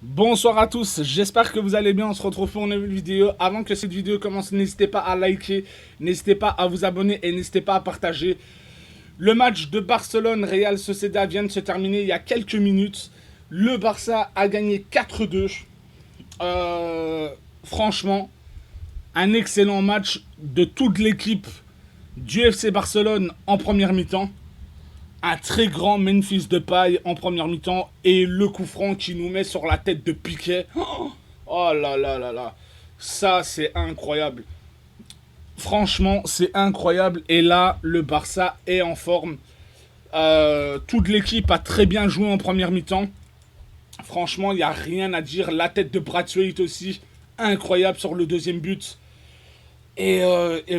Bonsoir à tous, j'espère que vous allez bien, on se retrouve pour une nouvelle vidéo. Avant que cette vidéo commence, n'hésitez pas à liker, n'hésitez pas à vous abonner et n'hésitez pas à partager. Le match de Barcelone-Real Sociedad vient de se terminer il y a quelques minutes. Le Barça a gagné 4-2. Franchement, un excellent match de toute l'équipe du FC Barcelone en première mi-temps. Un très grand Memphis Depay en première mi-temps et le coup franc qui nous met sur la tête de Piqué. Oh là là là là. Ça, c'est incroyable. Franchement, c'est incroyable. Et là, le Barça est en forme. Toute l'équipe a très bien joué en première mi-temps. Franchement, il n'y a rien à dire. La tête de Braithwaite aussi, incroyable sur le deuxième but. Et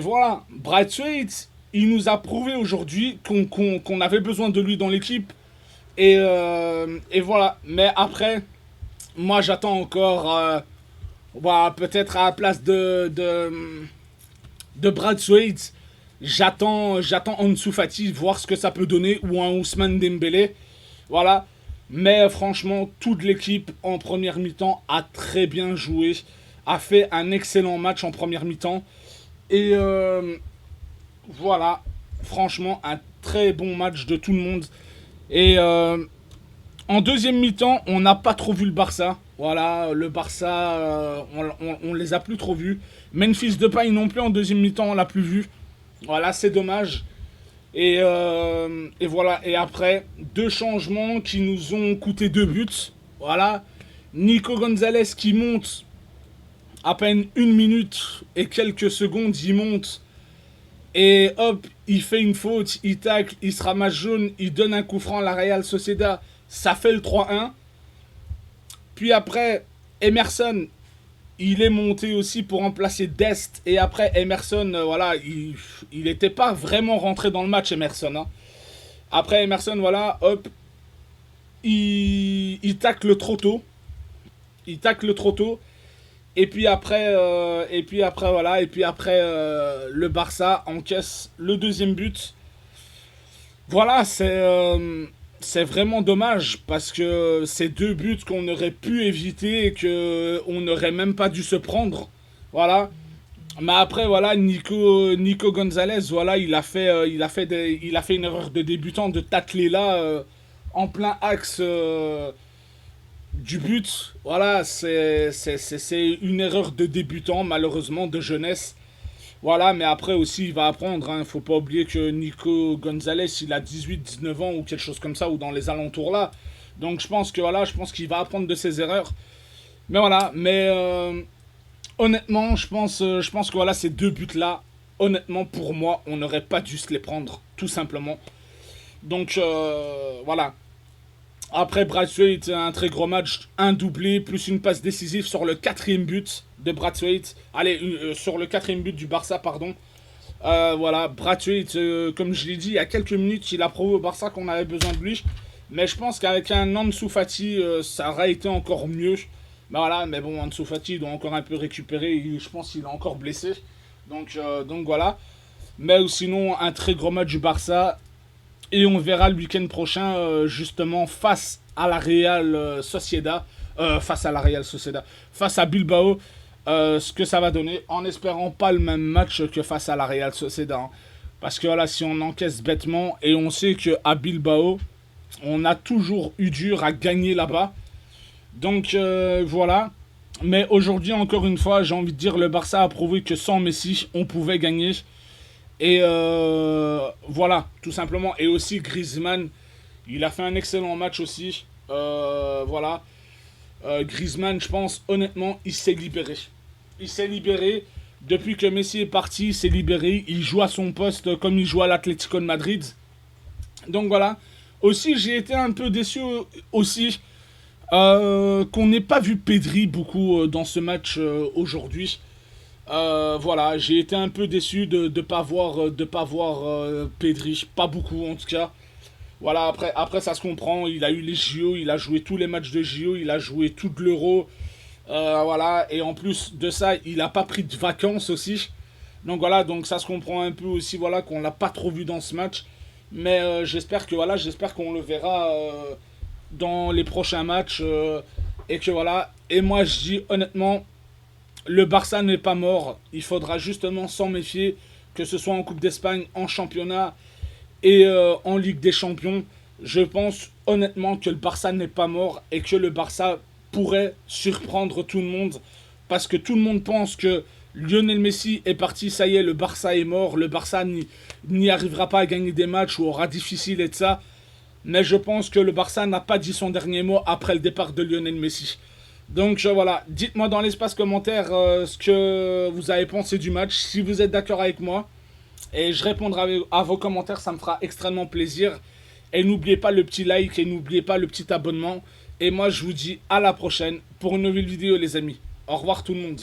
voilà, Braithwaite, il nous a prouvé aujourd'hui qu'on avait besoin de lui dans l'équipe. Et voilà. Mais après, moi, j'attends encore. Voilà, peut-être à la place de Braithwaite, j'attends Ansu Fati, voir ce que ça peut donner, ou un Ousmane Dembélé. Voilà. Mais franchement, toute l'équipe en première mi-temps a très bien joué, a fait un excellent match en première mi-temps. Et voilà, franchement, un très bon match de tout le monde. Et en deuxième mi-temps, on n'a pas trop vu le Barça. Voilà, le Barça, on les a plus trop vus. Memphis Depay non plus en deuxième mi-temps, on l'a plus vu. Voilà, c'est dommage. Et voilà, et après, deux changements qui nous ont coûté deux buts. Voilà, Nico Gonzalez qui monte à peine une minute et quelques secondes, il monte. Et hop, il fait une faute, il tacle, il se ramasse jaune, il donne un coup franc à la Real Sociedad. Ça fait le 3-1. Puis après, Emerson, il est monté aussi pour remplacer Dest. Et après, Emerson, voilà, il n'était pas vraiment rentré dans le match, Emerson. Hein. Après, Emerson, voilà, hop, il tacle trop tôt. Il tacle trop tôt. Et puis après, voilà, le Barça encaisse le deuxième but. Voilà, c'est vraiment dommage parce que c'est deux buts qu'on aurait pu éviter et qu'on n'aurait même pas dû se prendre. Voilà. Mais après, voilà, Nico Gonzalez, voilà, il a fait une erreur de débutant de tacler là en plein axe du but. Voilà, c'est une erreur de débutant, malheureusement, de jeunesse. Voilà, mais après aussi, il va apprendre. Hein. Faut pas oublier que Nico Gonzalez, il a 18, 19 ans ou quelque chose comme ça, ou dans les alentours là. Donc je pense que voilà, je pense qu'il va apprendre de ses erreurs. Mais voilà, honnêtement, je pense que voilà, ces deux buts-là, honnêtement, pour moi, on n'aurait pas dû se les prendre, tout simplement. Donc voilà. Après, Braithwaite, un très gros match, un doublé, plus une passe décisive sur le quatrième but de Braithwaite. Allez, sur le quatrième but du Barça, pardon. Voilà, Braithwaite, comme je l'ai dit il y a quelques minutes, il a prouvé au Barça qu'on avait besoin de lui. Mais je pense qu'avec un Ansu Fati, ça aurait été encore mieux. Mais voilà, mais bon, Ansu Fati doit encore un peu récupérer. Je pense qu'il est encore blessé. Donc voilà. Mais sinon, un très gros match du Barça. Et on verra le week-end prochain, justement, face à la Real Sociedad. Face à la Real Sociedad. Face à Bilbao. Ce que ça va donner. En espérant pas le même match que face à la Real Sociedad. Hein. Parce que voilà, si on encaisse bêtement. Et on sait qu'à Bilbao, on a toujours eu dur à gagner là-bas. Donc voilà. Mais aujourd'hui, encore une fois, j'ai envie de dire, le Barça a prouvé que sans Messi, on pouvait gagner. Et voilà, tout simplement. Et aussi Griezmann, il a fait un excellent match aussi. Voilà. Griezmann, je pense, honnêtement, il s'est libéré. Il s'est libéré. Depuis que Messi est parti, il s'est libéré. Il joue à son poste comme il joue à l'Atlético de Madrid. Donc voilà. Aussi, j'ai été un peu déçu aussi qu'on n'ait pas vu Pedri beaucoup dans ce match aujourd'hui. Voilà, j'ai été un peu déçu de pas voir Pedri, pas beaucoup en tout cas. Voilà, après ça se comprend, il a eu les JO, il a joué tous les matchs de JO, il a joué tout de l'Euro. Voilà, et en plus de ça, il a pas pris de vacances aussi. Donc voilà, donc ça se comprend un peu aussi, voilà, qu'on l'a pas trop vu dans ce match. Mais j'espère qu'on le verra dans les prochains matchs. Et que voilà. Et moi, je dis honnêtement, le Barça n'est pas mort. Il faudra justement s'en méfier, que ce soit en Coupe d'Espagne, en championnat et en Ligue des Champions. Je pense honnêtement que le Barça n'est pas mort et que le Barça pourrait surprendre tout le monde. Parce que tout le monde pense que Lionel Messi est parti, ça y est, le Barça est mort. Le Barça n'y arrivera pas à gagner des matchs ou aura difficile et de ça. Mais je pense que le Barça n'a pas dit son dernier mot après le départ de Lionel Messi. Donc voilà, dites-moi dans l'espace commentaire ce que vous avez pensé du match, si vous êtes d'accord avec moi. Et je répondrai à vos commentaires, ça me fera extrêmement plaisir. Et n'oubliez pas le petit like et n'oubliez pas le petit abonnement. Et moi je vous dis à la prochaine pour une nouvelle vidéo les amis. Au revoir tout le monde.